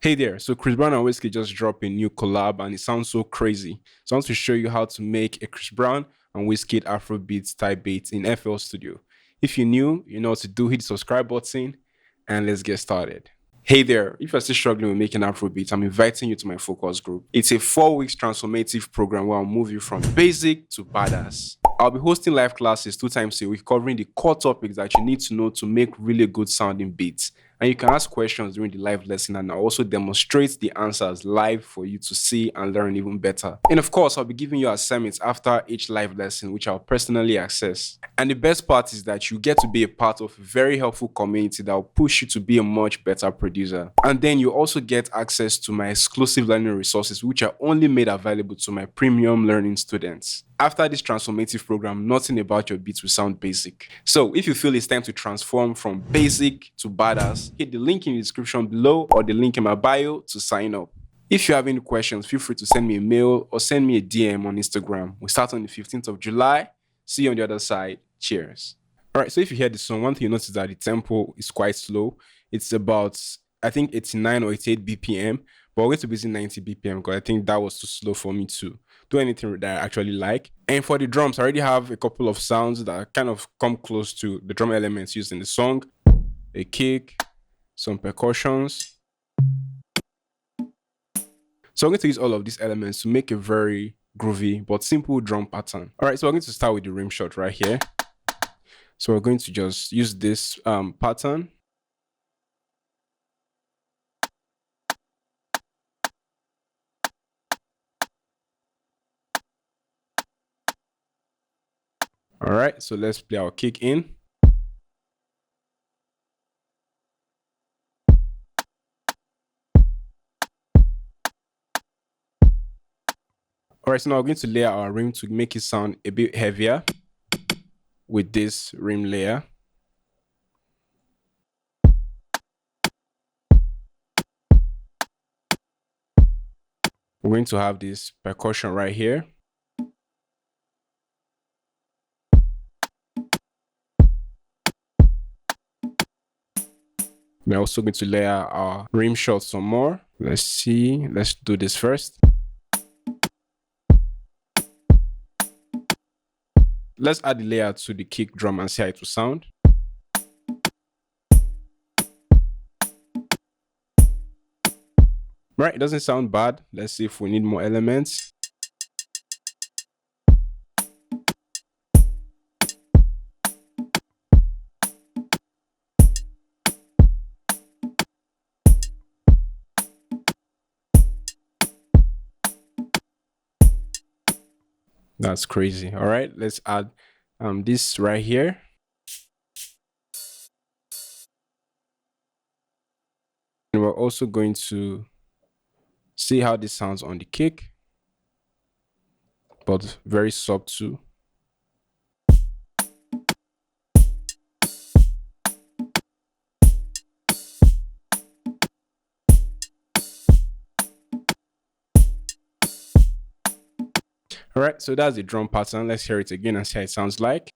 Hey there, so Chris Brown and Whiskey just dropped a new collab and it sounds so crazy. So I want to show you how to make a Chris Brown and Whiskey Afrobeats type beat in FL Studio. If you're new, you know what to do, hit the subscribe button and let's get started. Hey there, if you're still struggling with making Afrobeats, I'm inviting you to my focus group. It's a 4 weeks transformative program where I'll move you from basic to badass. I'll be hosting live classes 2 times a week covering the core topics that you need to know to make really good sounding beats. And you can ask questions during the live lesson and I'll also demonstrate the answers live for you to see and learn even better. And of course, I'll be giving you assignments after each live lesson, which I'll personally access. And the best part is that you get to be a part of a very helpful community that will push you to be a much better producer. And then you also get access to my exclusive learning resources, which are only made available to my premium learning students. After this transformative program, nothing about your beats will sound basic. So if you feel it's time to transform from basic to badass, hit the link in the description below or the link in my bio to sign up. If you have any questions, feel free to send me a mail or send me a DM on Instagram. We start on the 15th of July. See you on the other side. Cheers. All right, so if you hear this song, one thing you notice is that the tempo is quite slow. It's about, I think, 89 or 88 BPM, but we're going to be using 90 BPM because I think that was too slow for me to do anything that I actually like. And for the drums, I already have a couple of sounds that kind of come close to the drum elements used in the song. A kick, some percussions. So I'm going to use all of these elements to make a very groovy but simple drum pattern. All right, so we're going to start with the rim shot right here. So we're going to just use this pattern. All right, so let's play our kick in. All right, so now we're going to layer our rim to make it sound a bit heavier with this rim layer. We're going to have this percussion right here. We're also going to layer our rim shot some more. Let's see. Let's do this first. Let's add the layer to the kick drum and see how it will sound. Right, it doesn't sound bad. Let's see if we need more elements. That's crazy. All right, let's add this right here. And we're also going to see how this sounds on the kick, but very subtle. All right, so that's the drum pattern. Let's hear it again and see how it sounds like.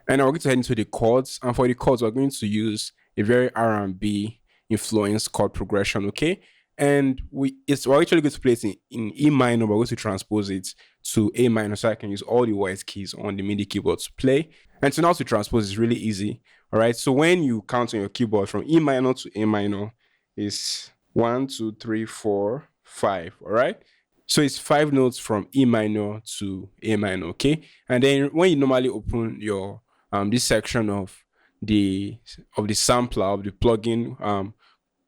And now we're going to head into the chords. And for the chords, we're going to use a very R&B influenced chord progression, okay? And we're actually going to play it in E minor. We're going to transpose it to A minor so I can use all the white keys on the MIDI keyboard to play. And so now to transpose is really easy, all right? So when you count on your keyboard from E minor to A minor, it's 1, 2, 3, 4, 5, all right? So it's 5 notes from E minor to A minor, okay? And then when you normally open your this section of the sampler of the plugin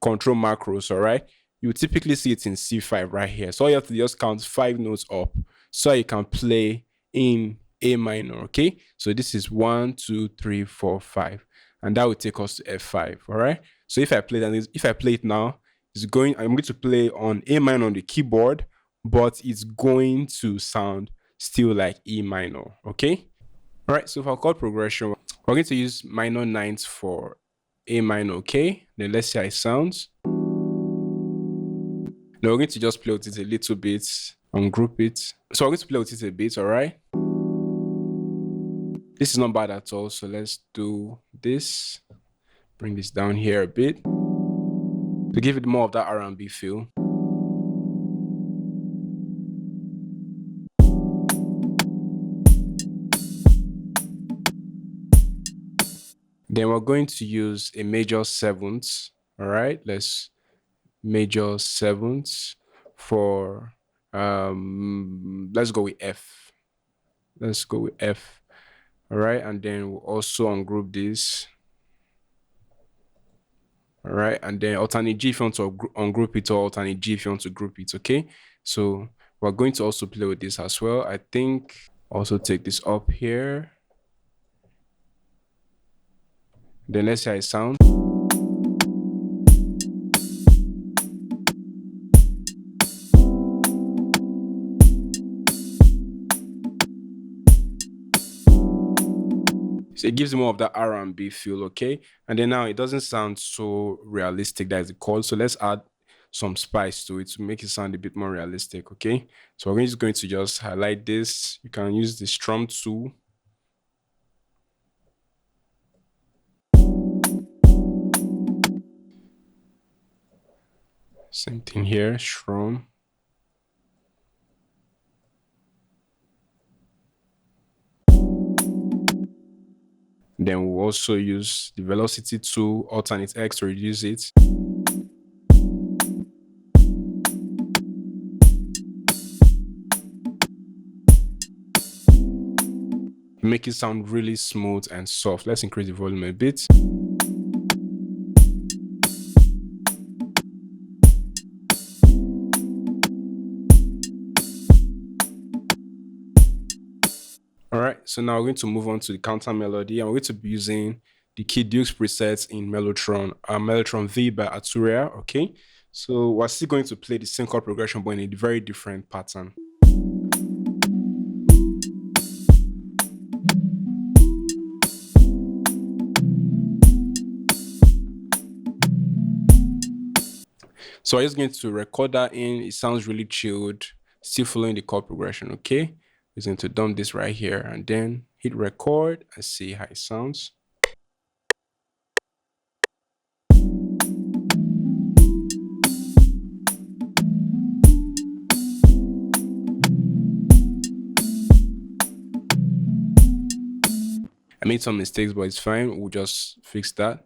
control macros, all right, you typically see it in C5 right here. So all you have to just count 5 notes up so you can play in A minor, okay? So this is 1, 2, 3, 4, 5, and that will take us to F5, all right? So if I play that, if I play it now, I'm going to play on A minor on the keyboard, but it's going to sound still like E minor, okay? All right, so for chord progression, we're going to use minor 9s for A minor, okay? Then let's see how it sounds. Now we're going to just play with it a little bit and group it. So we're going to play with it a bit, all right? This is not bad at all. So let's do this. Bring this down here a bit to give it more of that R&B feel. Then we're going to use a major seventh. All right, let's major seventh for let's go with F. Let's go with F. All right, and then we'll also ungroup this. All right, and then alternate G if you want to ungroup it, or alternate G if you want to group it. Okay, so we're going to also play with this as well. I think also take this up here. Then let's see how it sounds. So it gives more of that R&B feel, okay? And then now it doesn't sound so realistic. That is the chord. So let's add some spice to it to make it sound a bit more realistic, okay? So we're just going to just highlight this. You can use the strum tool. Same thing here, strum. Then we'll also use the velocity tool, alternate X to reduce it. Make it sound really smooth and soft. Let's increase the volume a bit. All right, so now we're going to move on to the counter melody, and we're going to be using the Kid Dukes presets in Mellotron V by Arturia, okay? So we're still going to play the same chord progression, but in a very different pattern. So I'm just going to record that in. It sounds really chilled, still following the chord progression, okay? I'm going to dump this right here and then hit record and see how it sounds. I made some mistakes, but it's fine. We'll just fix that.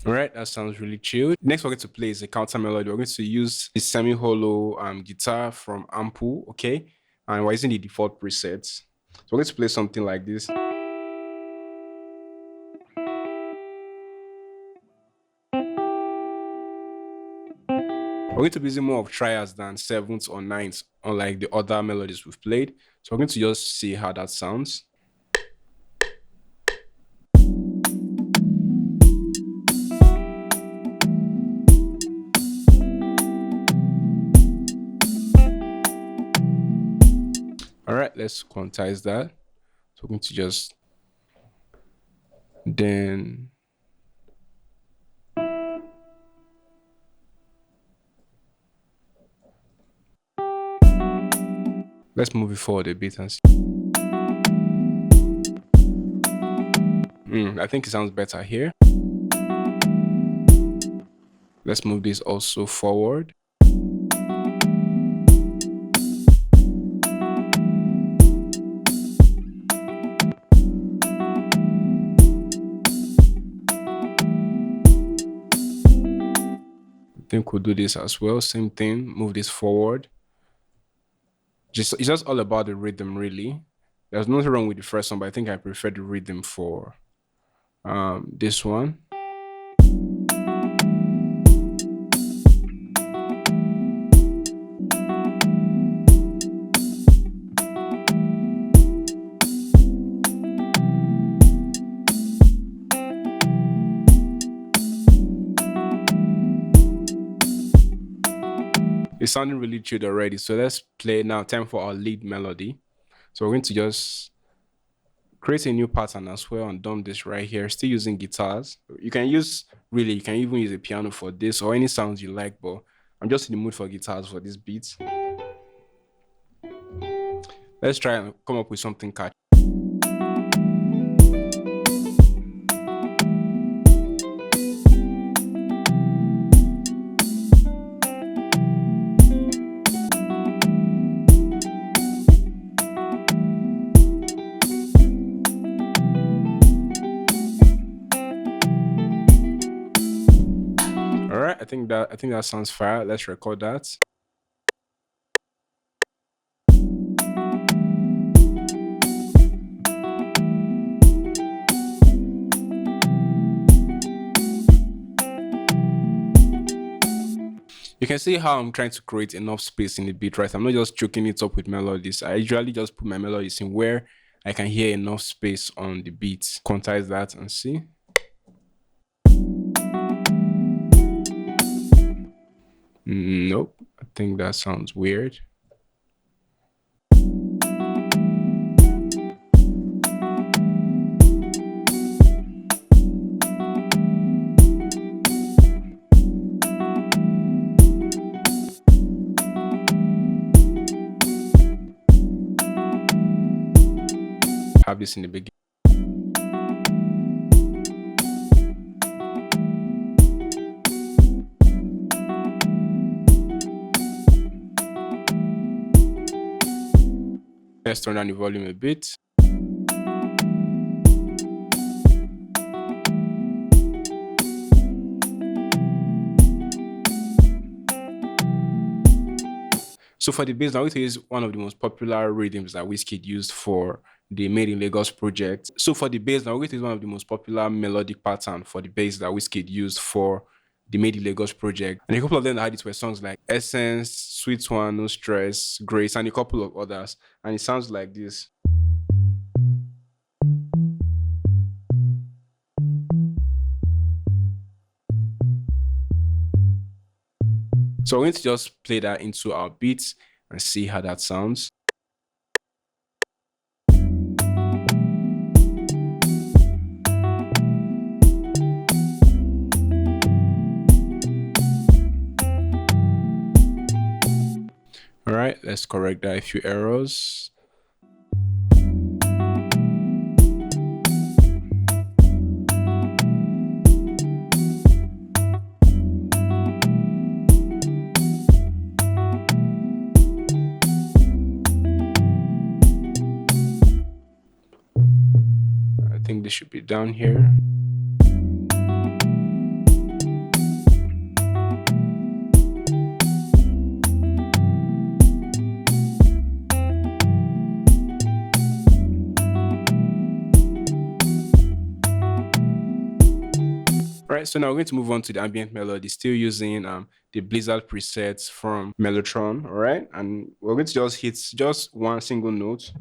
All right, that sounds really chill. Next, we're going to play is a counter melody. We're going to use the semi-hollow guitar from Ample, okay? And we're using the default presets. So we're going to play something like this. We're going to be using more of triads than sevenths or ninths, unlike the other melodies we've played. So we're going to just see how that sounds. All right, let's quantize that. So we're going to just then let's move it forward a bit and see. I think it sounds better here. Let's move this also forward. I think we'll do this as well. Same thing, move this forward. It's just all about the rhythm, really. There's nothing wrong with the first one, but I think I prefer the rhythm for this one. It's sounding really chilled already. So let's play now. Time for our lead melody. So we're going to just create a new pattern as well and dump this right here. Still using guitars. You can use, really, you can even use a piano for this or any sounds you like, but I'm just in the mood for guitars for this beat. Let's try and come up with something catchy. All right, I think that sounds fire. Let's record that. You can see how I'm trying to create enough space in the beat, right? I'm not just choking it up with melodies. I usually just put my melodies in where I can hear enough space on the beat. Quantize that and see. Nope, I think that sounds weird. Have this in the beginning. Let's turn down the volume a bit. So for the bass, now it is one of the most popular rhythms that Wizkid used for the Made in Lagos project. So for the bass, now it is one of the most popular melodic pattern for the bass that Wizkid used for the Made in Lagos project. And a couple of them that had it were songs like Essence, Sweet One, No Stress, Grace, and a couple of others. And it sounds like this. So we're going to just play that into our beats and see how that sounds. All right, let's correct that a few errors. I think this should be down here. Right, so now we're going to move on to the ambient melody, still using the Blizzard presets from Mellotron, all right? And we're going to just hit just one single note.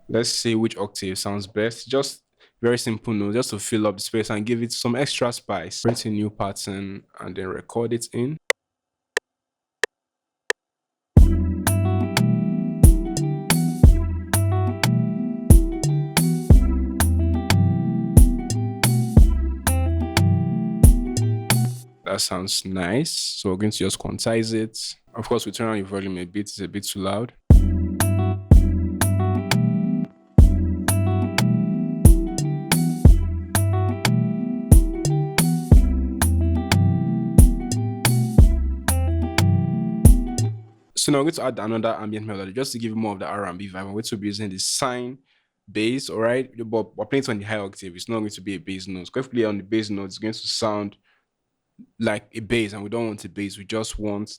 Let's see which octave sounds best. Just very simple note, just to fill up the space and give it some extra spice. Print a new pattern and then record it in. That sounds nice. So we're going to just quantize it. Of course, we turn on the volume a bit. It's a bit too loud. So now we're going to add another ambient melody just to give it more of the R&B vibe. I'm going to be using the sine bass, all right? But we're playing it on the high octave. It's not going to be a bass note. So if we play on the bass note, it's going to sound like a bass, and we don't want a bass. We just want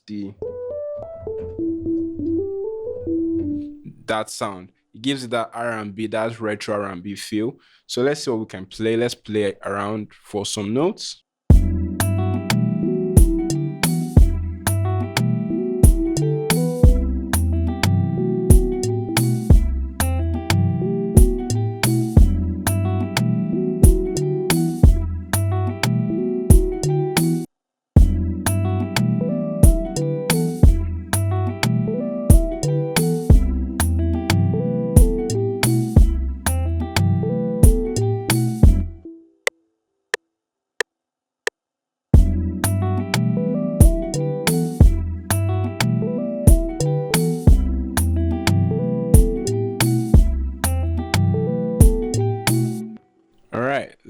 that sound. It gives it that R&B, that retro R&B feel. So let's see what we can play. Let's play around for some notes.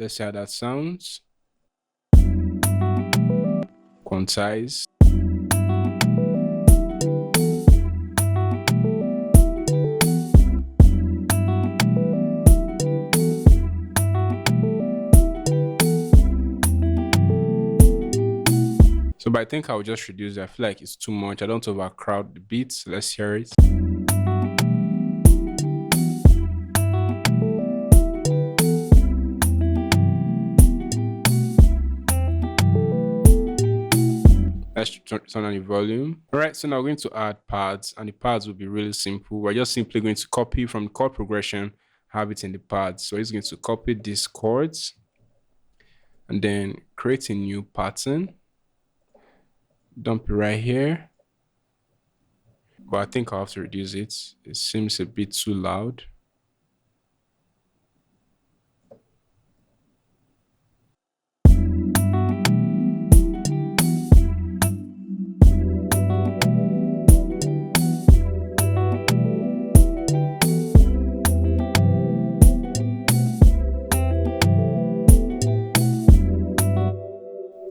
Let's see how that sounds. Quantize. So, but I think I'll just reduce it. I feel like it's too much. I don't overcrowd the beats. Let's hear it. Let's turn on the volume. All right, so now we're going to add pads, and the pads will be really simple. We're just simply going to copy from the chord progression, have it in the pads. So it's going to copy these chords and then create a new pattern. Dump it right here. But I think I'll have to reduce it. It seems a bit too loud.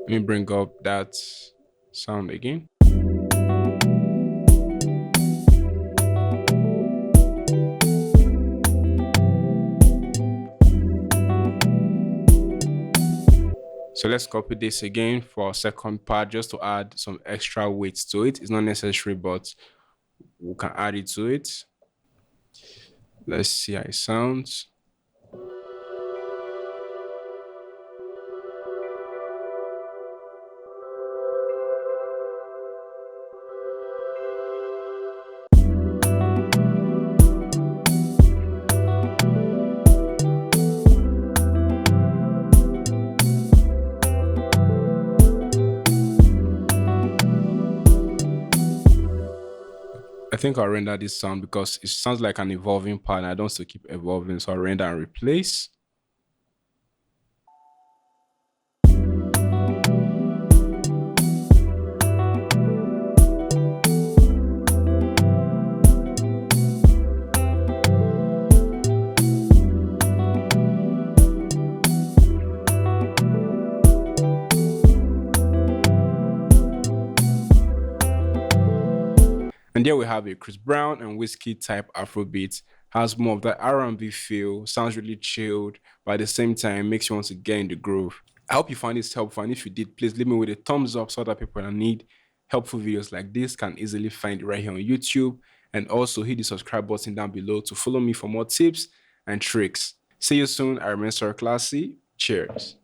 Let me bring up that sound again. So let's copy this again for our second part just to add some extra weight to it. It's not necessary, but we can add it to it. Let's see how it sounds. I think I'll render this sound because it sounds like an evolving part and I don't want to keep evolving. So I'll render and replace. And there we have it. Chris Brown and Whiskey type Afrobeat. Has more of that R&B feel, sounds really chilled, but at the same time makes you want to get in the groove. I hope you find this helpful, and if you did, please leave me with a thumbs up so that people that need helpful videos like this can easily find it right here on YouTube. And also hit the subscribe button down below to follow me for more tips and tricks. See you soon. I remain Sir Classy. Cheers.